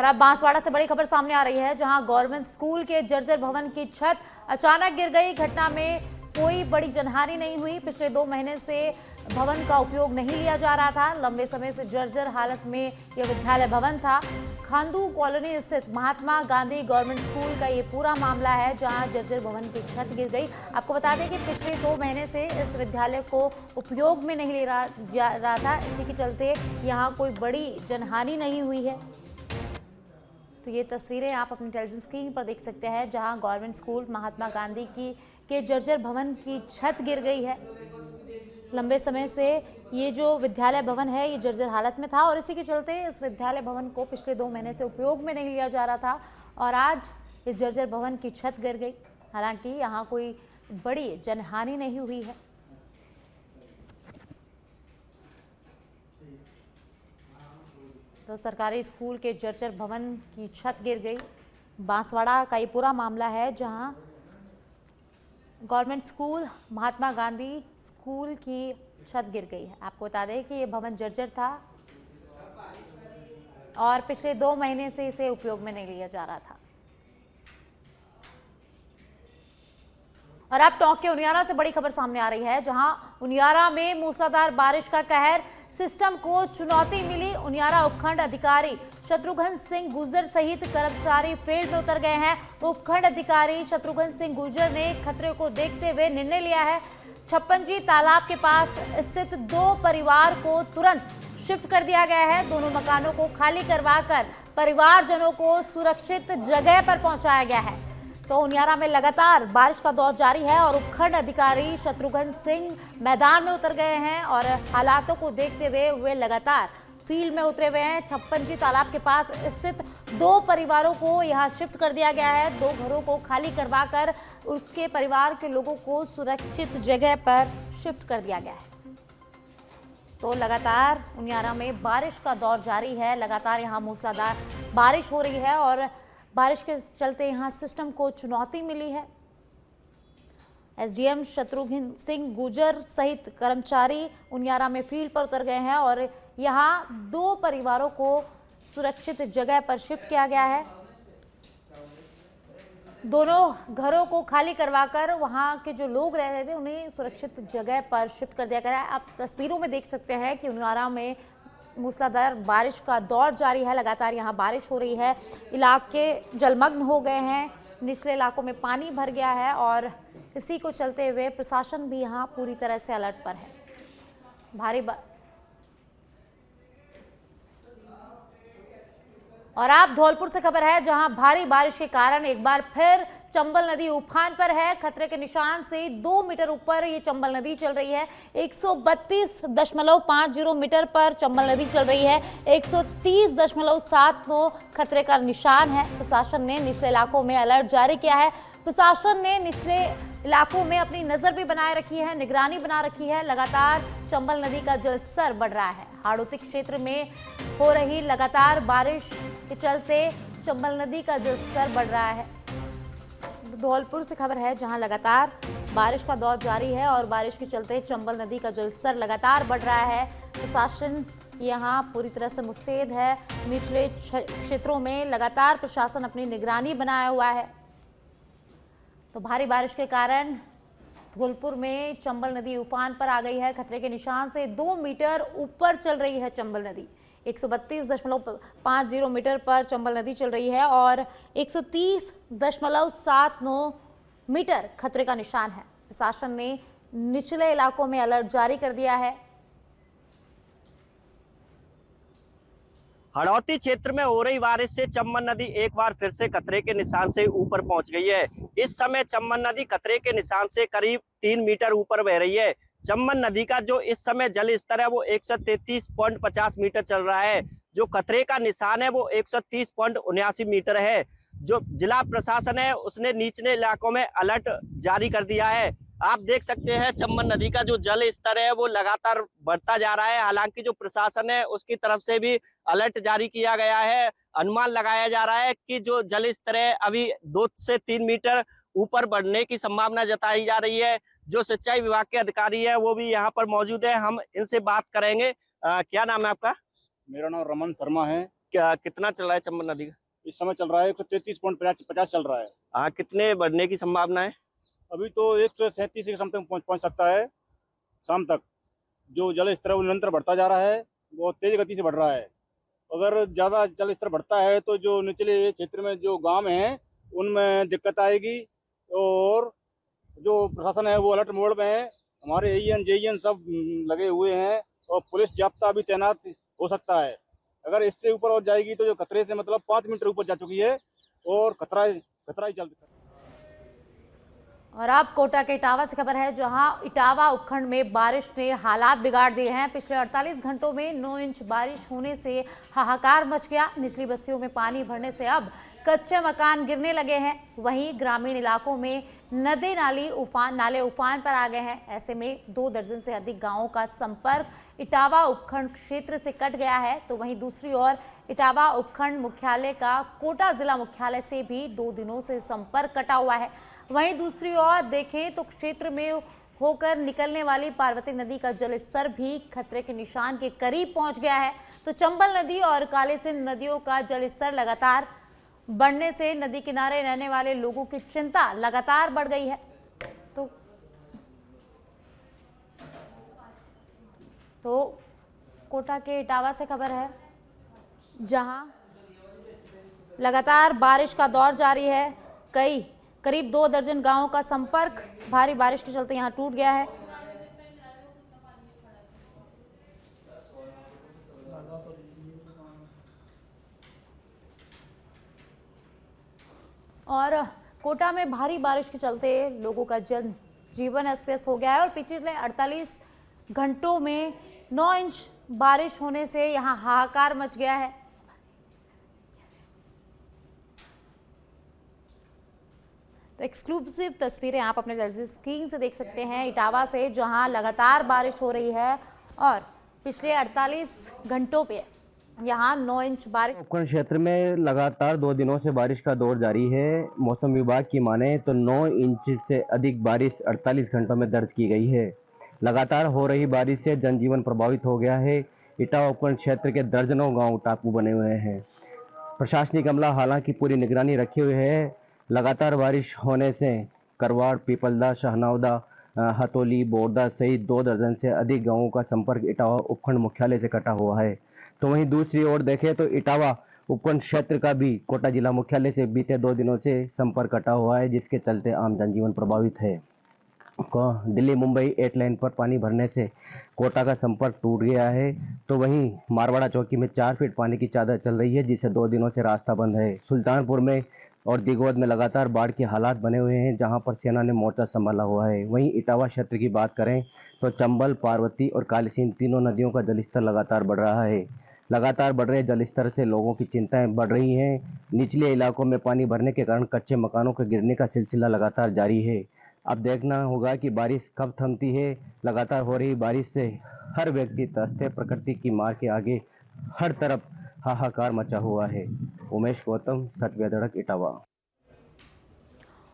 और अब बांसवाड़ा से बड़ी खबर सामने आ रही है, जहां गवर्नमेंट स्कूल के जर्जर भवन की छत अचानक गिर गई। घटना में कोई बड़ी जनहानि नहीं हुई। पिछले 2 महीने से भवन का उपयोग नहीं लिया जा रहा था। लंबे समय से जर्जर हालत में यह विद्यालय भवन था। खांदू कॉलोनी स्थित महात्मा गांधी गवर्नमेंट स्कूल का ये पूरा मामला है, जहां जर्जर भवन की छत गिर गई। आपको बता दें कि पिछले 2 महीने से इस विद्यालय को उपयोग में नहीं जा रहा था। इसी के चलते यहाँ कोई बड़ी जनहानि नहीं हुई है। तो ये तस्वीरें आप अपनी टेलीविजन स्क्रीन पर देख सकते हैं, जहां गवर्नमेंट स्कूल महात्मा गांधी के जर्जर भवन की छत गिर गई है। लंबे समय से ये जो विद्यालय भवन है ये जर्जर हालत में था और इसी के चलते इस विद्यालय भवन को पिछले 2 महीने से उपयोग में नहीं लिया जा रहा था और आज इस जर्जर भवन की छत गिर गई। हालांकि यहाँ कोई बड़ी जनहानि नहीं हुई है। तो सरकारी स्कूल के जर्जर भवन की छत गिर गई। बांसवाड़ा का ये पूरा मामला है, जहां government school Mahatma Gandhi school की छत गिर गई है। आपको बता दें कि ये भवन जर्जर था और पिछले 2 महीने से इसे उपयोग में नहीं लिया जा रहा था। और अब टोंक के उनियारा से बड़ी खबर सामने आ रही है, जहां उनियारा में मूसलाधार बारिश का कहर, सिस्टम को चुनौती मिली। उनियारा उपखंड अधिकारी शत्रुघ्न सिंह गुर्जर सहित कर्मचारी फील्ड में उतर गए हैं। उपखंड अधिकारी शत्रुघ्न सिंह गुर्जर ने खतरे को देखते हुए निर्णय लिया है। छप्पनजी तालाब के पास स्थित 2 परिवार को तुरंत शिफ्ट कर दिया गया है। दोनों मकानों को खाली करवाकर परिवारजनों को सुरक्षित जगह पर पहुंचाया गया है। तो उनियारा में लगातार बारिश का दौर जारी है और उपखंड अधिकारी शत्रुघ्न सिंह मैदान में उतर गए हैं और हालातों को देखते हुए वे लगातार फील्ड में उतरे हुए हैं। छप्पनजी तालाब के पास स्थित 2 परिवारों को यहां शिफ्ट कर दिया गया है। 2 घरों को खाली करवाकर उसके परिवार के लोगों को सुरक्षित जगह पर शिफ्ट कर दिया गया है। तो लगातार उनियारा में बारिश का दौर जारी है। लगातार यहां मूसलाधार बारिश हो रही है और बारिश के चलते यहां सिस्टम को चुनौती मिली है। एसडीएम शत्रुघ्न सिंह गुर्जर सहित कर्मचारी उनियारा में फील्ड पर उतर गए हैं और यहां 2 परिवारों को सुरक्षित जगह पर शिफ्ट किया गया है। दोनों घरों को खाली करवाकर वहां के जो लोग रह रहे थे उन्हें सुरक्षित जगह पर शिफ्ट कर दिया गया है। आप तस्वीरों में देख सकते हैं कि उनियारा में मूसलाधार बारिश का दौर जारी है। लगातार यहाँ बारिश हो रही है। इलाके जलमग्न हो गए हैं, निचले इलाकों में पानी भर गया है और इसी को चलते हुए प्रशासन भी यहाँ पूरी तरह से अलर्ट पर है। और आप धौलपुर से खबर है, जहां भारी बारिश के कारण एक बार फिर चंबल नदी उफान पर है। खतरे के निशान से 2 मीटर ऊपर ये चंबल नदी चल रही है। 132.50 मीटर पर चंबल नदी चल रही है। 130.79 खतरे का निशान है। प्रशासन ने निचले इलाकों में अलर्ट जारी किया है। प्रशासन ने निचले इलाकों में अपनी नजर भी बनाए रखी है, निगरानी बना रखी है। लगातार चंबल नदी का जलस्तर बढ़ रहा है। हाड़ौती क्षेत्र में हो रही लगातार बारिश के चलते चंबल नदी का जलस्तर बढ़ रहा है। धौलपुर से खबर है, जहां लगातार बारिश का दौर जारी है और बारिश के चलते चंबल नदी का जलस्तर लगातार बढ़ रहा है। प्रशासन यहां पूरी तरह से मुस्तैद है। निचले क्षेत्रों में लगातार प्रशासन अपनी निगरानी बनाया हुआ है। तो भारी बारिश के कारण धौलपुर में चंबल नदी उफान पर आ गई है। खतरे के निशान से 2 मीटर ऊपर चल रही है चंबल नदी। 132.50 मीटर पर चंबल नदी चल रही है और 130.79 मीटर खतरे का निशान है। प्रशासन ने निचले इलाकों में अलर्ट जारी कर दिया है। हाड़ौती क्षेत्र में हो रही बारिश से चंबल नदी एक बार फिर से खतरे के निशान से ऊपर पहुंच गई है। इस समय चंबल नदी खतरे के निशान से करीब 3 मीटर ऊपर बह रही है। चंबल नदी का जो इस समय जल स्तर है वो 133.50 मीटर चल रहा है। जो खतरे का निशान है वो 130.79 मीटर है। जो जिला प्रशासन है उसने निचले इलाकों में अलर्ट जारी कर दिया है। आप देख सकते हैं चंबल नदी का जो जल स्तर है वो लगातार बढ़ता जा रहा है। हालांकि जो प्रशासन है उसकी तरफ से भी अलर्ट जारी किया गया है। अनुमान लगाया जा रहा है कि जो जल स्तर है अभी 2 से 3 मीटर ऊपर बढ़ने की संभावना जताई जा रही है। जो सिंचाई विभाग के अधिकारी है वो भी यहाँ पर मौजूद है, हम इनसे बात करेंगे। क्या नाम है आपका? मेरा नाम रमन शर्मा है। क्या कितना चल रहा है चंबल नदी का? इस समय चल रहा है 133.50 चल रहा है। हाँ, कितने बढ़ने की संभावना है? अभी तो 137 के समथिंग पहुंच सकता है शाम तक। जो जल स्तर है वो निरंतर बढ़ता जा रहा है, बहुत तेज गति से बढ़ रहा है। अगर ज़्यादा जल स्तर बढ़ता है तो जो निचले क्षेत्र में जो गांव हैं उनमें दिक्कत आएगी, और जो प्रशासन है वो अलर्ट मोड में है। हमारे एईएन जेईएन सब लगे हुए हैं, और पुलिस जाब्ता भी तैनात हो सकता है। अगर इससे ऊपर और जाएगी तो जो खतरे से मतलब 5 मीटर ऊपर जा चुकी है, और खतरा ही चल। और अब कोटा के इटावा से खबर है, जहां इटावा उपखंड में बारिश ने हालात बिगाड़ दिए हैं। पिछले 48 घंटों में 9 इंच बारिश होने से हाहाकार मच गया। निचली बस्तियों में पानी भरने से अब कच्चे मकान गिरने लगे हैं। वहीं ग्रामीण इलाकों में नदी नाले उफान पर आ गए हैं। ऐसे में 2 दर्जन से अधिक गांवों का संपर्क इटावा उपखंड क्षेत्र से कट गया है। तो वहीं दूसरी ओर इटावा उपखंड मुख्यालय का कोटा जिला मुख्यालय से भी 2 दिनों से संपर्क कटा हुआ है। वहीं दूसरी ओर देखें तो क्षेत्र में होकर निकलने वाली पार्वती नदी का जलस्तर भी खतरे के निशान के करीब पहुंच गया है। तो चंबल नदी और काली सिंध नदियों का जलस्तर लगातार बढ़ने से नदी किनारे रहने वाले लोगों की चिंता लगातार बढ़ गई है। तो कोटा के इटावा से खबर है, जहां लगातार बारिश का दौर जारी है। करीब 2 दर्जन गांवों का संपर्क भारी बारिश के चलते यहां टूट गया है। और कोटा में भारी बारिश के चलते लोगों का जीवन अस्त व्यस्त हो गया है। और पिछले 48 घंटों में 9 इंच बारिश होने से यहां हाहाकार मच गया है। तो एक्सक्लूसिव तस्वीरें आप अपने टेलीविजन स्क्रीन से देख सकते हैं इटावा से, जहां लगातार बारिश हो रही है और पिछले 48 घंटों पे यहां 9 इंच बारिश। उपखंड क्षेत्र में लगातार 2 दिनों से बारिश का दौर जारी है। मौसम विभाग की माने तो 9 इंच से अधिक बारिश 48 घंटों में दर्ज की गई है। लगातार हो रही बारिश से जनजीवन प्रभावित हो गया है। इटावा उपखंड क्षेत्र के दर्जनों गांव टापू बने हुए हैं। प्रशासनिक अमला हालांकि पूरी निगरानी रखे हुए है। लगातार बारिश होने से करवाड़, पीपलदा, शहनावदा, हथोली, बोरदा सहित 2 दर्जन से अधिक गांवों का संपर्क इटावा उपखंड मुख्यालय से कटा हुआ है। तो वहीं दूसरी ओर देखें तो इटावा उपखंड क्षेत्र का भी कोटा जिला मुख्यालय से बीते 2 दिनों से संपर्क कटा हुआ है, जिसके चलते आम जनजीवन प्रभावित है। दिल्ली मुंबई 8 लाइन पर पानी भरने से कोटा का संपर्क टूट गया है। तो वहीं मारवाड़ा चौकी में 4 फीट पानी की चादर चल रही है, जिससे 2 दिनों से रास्ता बंद है। सुल्तानपुर में और दिगोद में लगातार बाढ़ के हालात बने हुए हैं, जहां पर सेना ने मोर्चा संभाला हुआ है। वहीं इटावा क्षेत्र की बात करें तो चंबल, पार्वती और काली सिंध तीनों नदियों का जलस्तर लगातार बढ़ रहा है। लगातार बढ़ रहे जलस्तर से लोगों की चिंताएं बढ़ रही हैं। निचले इलाकों में पानी भरने के कारण कच्चे मकानों के गिरने का सिलसिला लगातार जारी है। अब देखना होगा कि बारिश कब थमती है। लगातार हो रही बारिश से हर व्यक्ति त्रस्त है। प्रकृति की मार के आगे हर तरफ हाहाकार मचा हुआ है। उमेश गौतम, सत्य धड़क, इटावा।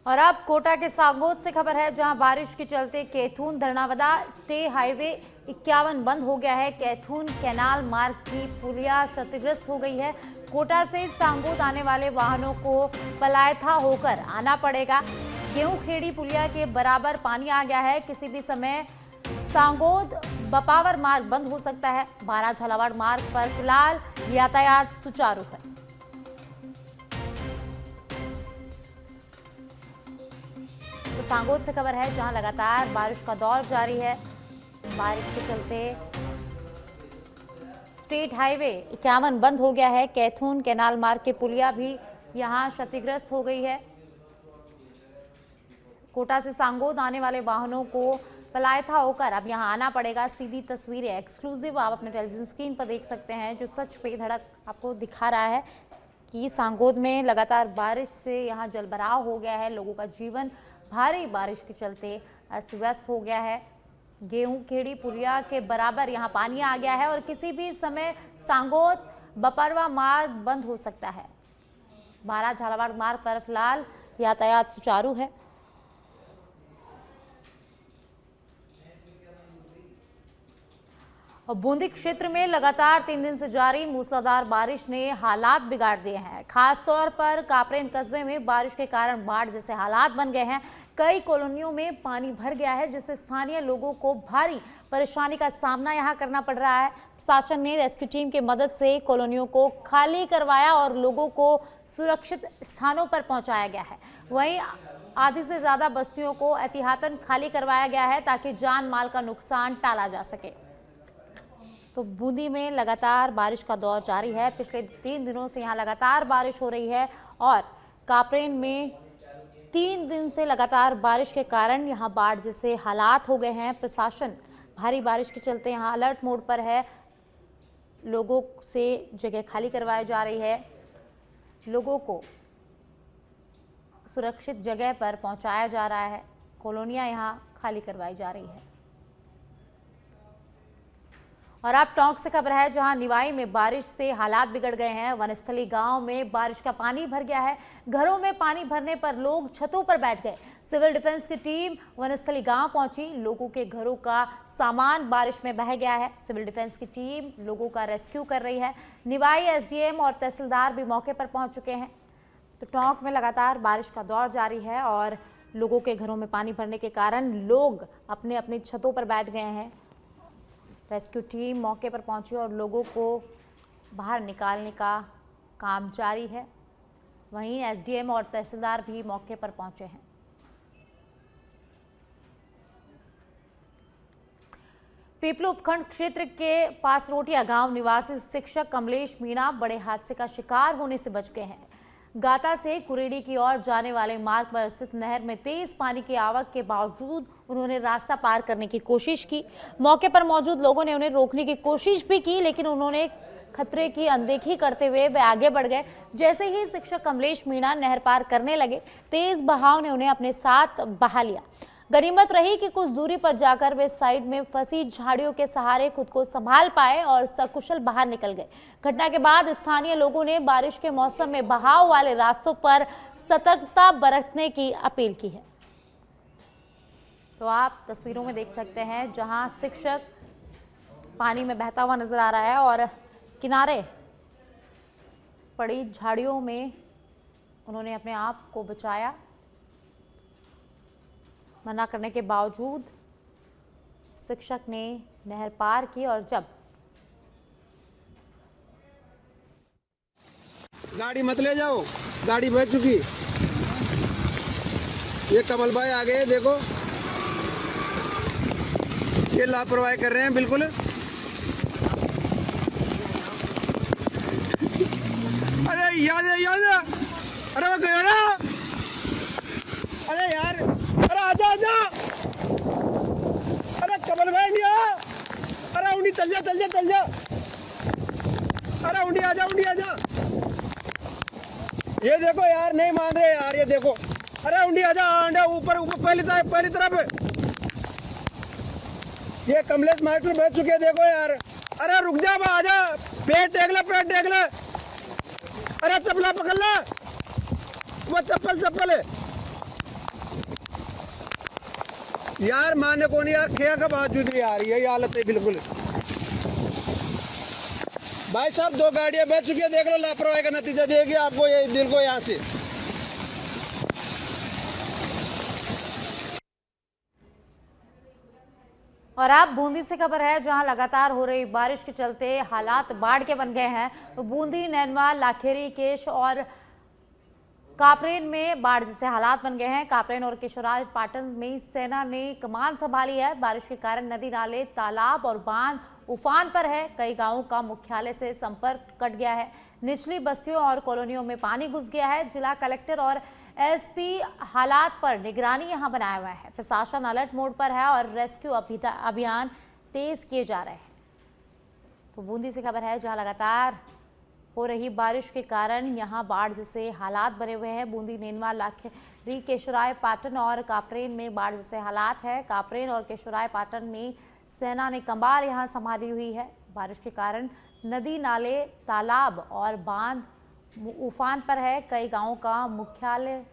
और अब कोटा के सांगोद से खबर है, जहां बारिश के चलते कैथून धरनावदा स्टे हाईवे 51 बंद हो गया है। कैथून कैनाल मार्ग की पुलिया क्षतिग्रस्त हो गई है। कोटा से सांगोद आने वाले वाहनों को पलायथा होकर आना पड़ेगा। गेहूंखेड़ी पुलिया के बराबर पानी आ गया है। किसी भी समय सांगोद बपावर मार्ग बंद हो सकता है। 12 झालावाड़ मार्ग पर फिलहाल यातायात सुचारू है। तो सांगोद से खबर है, जहां लगातार बारिश का दौर जारी है। बारिश के चलते स्टेट हाईवे 51 बंद हो गया है। कैथून कैनाल मार्ग के पुलिया भी यहां क्षतिग्रस्त हो गई है। कोटा से सांगोद आने वाले वाहनों को पलायथा होकर अब यहां आना पड़ेगा। सीधी तस्वीरें एक्सक्लूसिव आप अपने टेलीविजन स्क्रीन पर देख सकते हैं, जो सच पे धड़क आपको दिखा रहा है कि सांगोद में लगातार बारिश से यहां जलभराव हो गया है। लोगों का जीवन भारी बारिश के चलते अस्त व्यस्त हो गया है। गेहूंखेड़ी पुलिया के बराबर यहां पानी आ गया है और किसी भी समय सांगोद बपरवा मार्ग बंद हो सकता है। 12 झालावाड़ मार्ग पर फिलहाल यातायात सुचारू है। और बूंदी क्षेत्र में लगातार 3 दिन से जारी मूसलाधार बारिश ने हालात बिगाड़ दिए हैं। खास तौर पर कापरेन कस्बे में बारिश के कारण बाढ़ जैसे हालात बन गए हैं। कई कॉलोनियों में पानी भर गया है, जिससे स्थानीय लोगों को भारी परेशानी का सामना यहां करना पड़ रहा है। प्रशासन ने रेस्क्यू टीम की मदद से कॉलोनियों को खाली करवाया और लोगों को सुरक्षित स्थानों पर पहुंचाया गया है। वहीं आधी से ज्यादा बस्तियों को एहतियातन खाली करवाया गया है ताकि जान माल का नुकसान टाला जा सके। तो बूंदी में लगातार बारिश का दौर जारी है। पिछले 3 दिनों से यहाँ लगातार बारिश हो रही है और कापरेन में 3 दिन से लगातार बारिश के कारण यहाँ बाढ़ जैसे हालात हो गए हैं। प्रशासन भारी बारिश के चलते यहाँ अलर्ट मोड पर है। लोगों से जगह खाली करवाई जा रही है, लोगों को सुरक्षित जगह पर पहुंचाया जा रहा है, कॉलोनियां यहाँ खाली करवाई जा रही है। और अब टोंक से खबर है, जहां निवाई में बारिश से हालात बिगड़ गए हैं। वनस्थली गांव में बारिश का पानी भर गया है। घरों में पानी भरने पर लोग छतों पर बैठ गए। सिविल डिफेंस की टीम वनस्थली गांव पहुंची। लोगों के घरों का सामान बारिश में बह गया है। सिविल डिफेंस की टीम लोगों का रेस्क्यू कर रही है। निवाई एसडीएम और तहसीलदार भी मौके पर पहुंच चुके हैं। तो टोंक में लगातार बारिश का दौर जारी है और लोगों के घरों में पानी भरने के कारण लोग अपने अपनी छतों पर बैठ गए हैं। रेस्क्यू टीम मौके पर पहुंची और लोगों को बाहर निकालने का काम जारी है। वहीं एसडीएम और तहसीलदार भी मौके पर पहुंचे हैं। पीपलो उपखंड क्षेत्र के पास रोटिया गांव निवासी शिक्षक कमलेश मीणा बड़े हादसे का शिकार होने से बच गए हैं। गाता से कुरेड़ी की ओर जाने वाले मार्ग पर स्थित नहर में तेज पानी की आवक के बावजूद उन्होंने रास्ता पार करने की कोशिश की। मौके पर मौजूद लोगों ने उन्हें रोकने की कोशिश भी की, लेकिन उन्होंने खतरे की अनदेखी करते हुए वे आगे बढ़ गए। जैसे ही शिक्षक कमलेश मीणा नहर पार करने लगे, तेज बहाव ने उन्हें अपने साथ बहा लिया। गनीमत रही कि कुछ दूरी पर जाकर वे साइड में फंसी झाड़ियों के सहारे खुद को संभाल पाए और सकुशल बाहर निकल गए। घटना के बाद स्थानीय लोगों ने बारिश के मौसम में बहाव वाले रास्तों पर सतर्कता बरतने की अपील की है। तो आप तस्वीरों में देख सकते हैं, जहां शिक्षक पानी में बहता हुआ नजर आ रहा है और किनारे पड़ी झाड़ियों में उन्होंने अपने आप को बचाया। मना करने के बावजूद शिक्षक ने नहर पार की और जब गाड़ी मत ले जाओ, गाड़ी बह चुकी। ये कमल भाई आ गए, देखो ये लापरवाही कर रहे हैं बिल्कुल। अरे याद अरे वो गया ना, अरे यार, अरे आजा अरे कमल भाई नहीं आ, अरे उंडी चल जा अरे उंडी आजा। ये देखो यार, नहीं मान रहे यार, ये देखो, अरे उंडी आजा, आंडा ऊपर पहली तरफ। ये कमलेश मास्टर बैठ चुके हैं, देखो यार। अरे रुक जा, आजा, पेट टेक ले। अरे चप्पला पकड़ ले, वो चप्पल यार, माने को नहीं यार, खेया का बावजूद भी आ रही है, ये हालत है बिल्कुल। भाई साहब 2 गाड़ियां बह चुकी है, देख लो, लापरवाही का नतीजा देगी आपको ये दिल को यहाँ से। और अब बूंदी से खबर है, जहां लगातार हो रही बारिश के चलते हालात बाढ़ के बन गए हैं। तो बूंदी, नैनवा, लाखेरी, केश और कापरेन में बाढ़ जैसे हालात बन गए हैं। कापरेन और केशवराज पाटन में सेना ने कमान संभाली है। बारिश के कारण नदी, नाले, तालाब और बांध उफान पर है। कई गांवों का मुख्यालय से संपर्क कट गया है। निचली बस्तियों और कॉलोनियों में पानी घुस गया है। जिला कलेक्टर और एसपी हालात पर निगरानी यहां बनाया हुआ है। प्रशासन अलर्ट मोड पर है और रेस्क्यू अभियान तेज किए जा रहे हैं। तो बूंदी से खबर है, जहां लगातार हो रही बारिश के कारण यहां बाढ़ जैसे हालात बने हुए हैं। बूंदी, नैनवा, लाखेरी, केशवराय पाटन और कापरेन में बाढ़ जैसे हालात है। कापरेन और केशवराय पाटन में सेना ने कमार यहां संभाली हुई है। बारिश के कारण नदी, नाले, तालाब और बांध उफान पर है। कई गांवों का मुख्यालय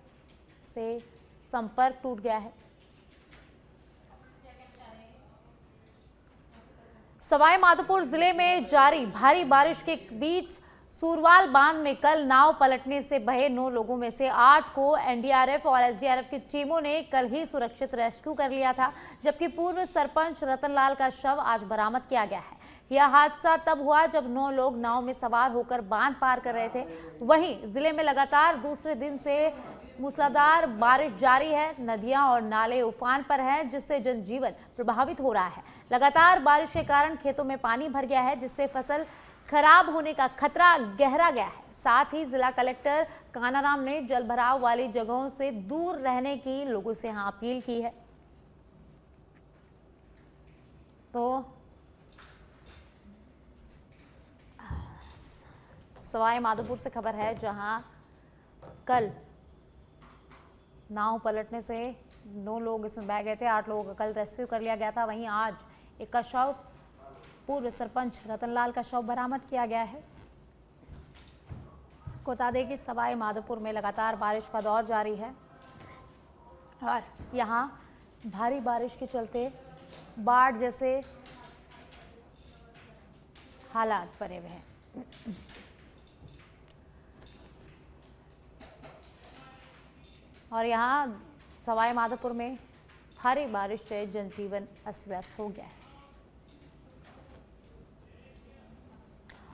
से संपर्क टूट गया है। सवाई माधोपुर जिले में जारी भारी बारिश के बीच सूरवाल बांध में कल नाव पलटने से बहे 9 लोगों में से 8 को एनडीआरएफ और एसडीआरएफ की टीमों ने कल ही सुरक्षित रेस्क्यू कर लिया था, जबकि पूर्व सरपंच रतनलाल का शव आज बरामद किया गया है। यह हादसा तब हुआ जब 9 लोग नाव में सवार होकर बांध पार कर रहे थे। वहीं जिले में लगातार दूसरे दिन से मूसलाधार बारिश जारी है। नदियां और नाले उफान पर हैं, जिससे जनजीवन प्रभावित हो रहा है। लगातार बारिश के कारण खेतों में पानी भर गया है, जिससे फसल खराब होने का खतरा गहरा गया है। साथ ही जिला कलेक्टर कानाराम ने जलभराव वाली जगहों से दूर रहने की लोगों से अपील की है। तो सवाई माधोपुर से खबर है, जहां कल नाव पलटने से 9 लोग इसमें बह गए थे। 8 लोगों का कल रेस्क्यू कर लिया गया था। वहीं आज एक का शव, पूर्व सरपंच रतनलाल का शव बरामद किया गया है। को बता दें कि सवाई माधोपुर में लगातार बारिश का दौर जारी है और यहां भारी बारिश के चलते बाढ़ जैसे हालात बने हुए हैं। और यहाँ सवाई माधोपुर में भारी बारिश से जनजीवन अस्त व्यस्त हो गया है।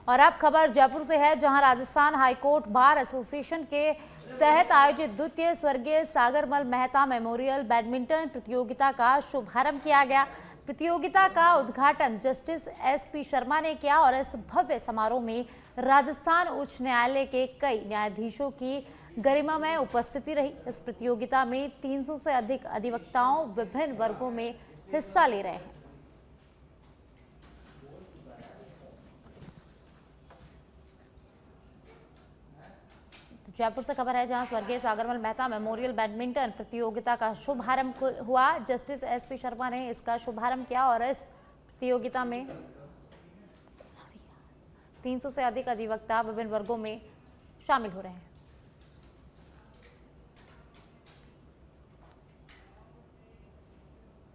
और अब खबर जयपुर से है, जहां राजस्थान हाईकोर्ट बार एसोसिएशन के तहत आयोजित द्वितीय स्वर्गीय सागरमल मेहता मेमोरियल बैडमिंटन प्रतियोगिता का शुभारंभ किया गया। प्रतियोगिता का उद्घाटन जस्टिस एसपी शर्मा ने किया और इस भव्य समारोह में राजस्थान उच्च न्यायालय के कई न्यायाधीशों की गरिमामय उपस्थिति रही। इस प्रतियोगिता में 300 से अधिक अधिवक्ताओं विभिन्न वर्गों में हिस्सा ले रहे हैं। जयपुर से खबर है, जहां स्वर्गीय सागरमल मेहता मेमोरियल बैडमिंटन प्रतियोगिता का शुभारंभ हुआ। जस्टिस एसपी शर्मा ने इसका शुभारंभ किया और इस प्रतियोगिता में 300 से अधिक अधिवक्ता विभिन्न वर्गों में शामिल हो रहे हैं।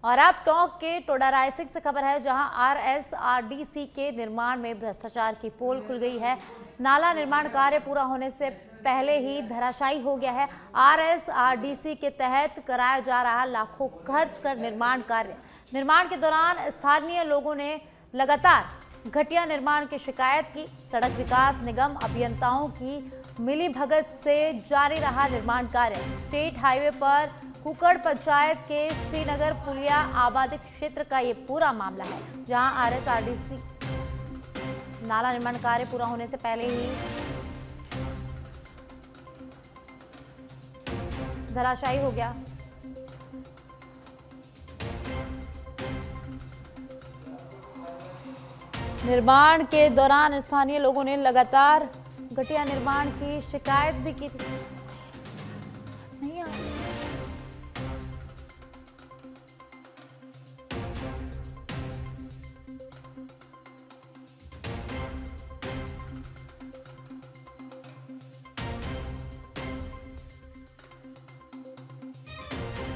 और अब टोंक के टोडारायसिक से खबर है, जहां आरएसआरडीसी के निर्माण में भ्रष्टाचार की पोल खुल गई है। नाला निर्माण कार्य पूरा होने से पहले ही धराशायी हो गया है। आरएसआरडीसी के तहत कराया जा रहा लाखों खर्च कर निर्माण के दौरान स्थानीय लोगों ने लगातार घटिया निर्माण की शिकायत की। सड़क विकास निगम अभियंताओं की मिलीभगत से जारी रहा निर्माण कार्य। स्टेट हाईवे पर कुकड़ पंचायत के श्रीनगर पुलिया आबादी क्षेत्र का ये पूरा मामला है, जहां आरएसआरडीसी नाला निर्माण कार्य पूरा होने से पहले ही धराशायी हो गया। निर्माण के दौरान स्थानीय लोगों ने लगातार घटिया निर्माण की शिकायत भी की थी।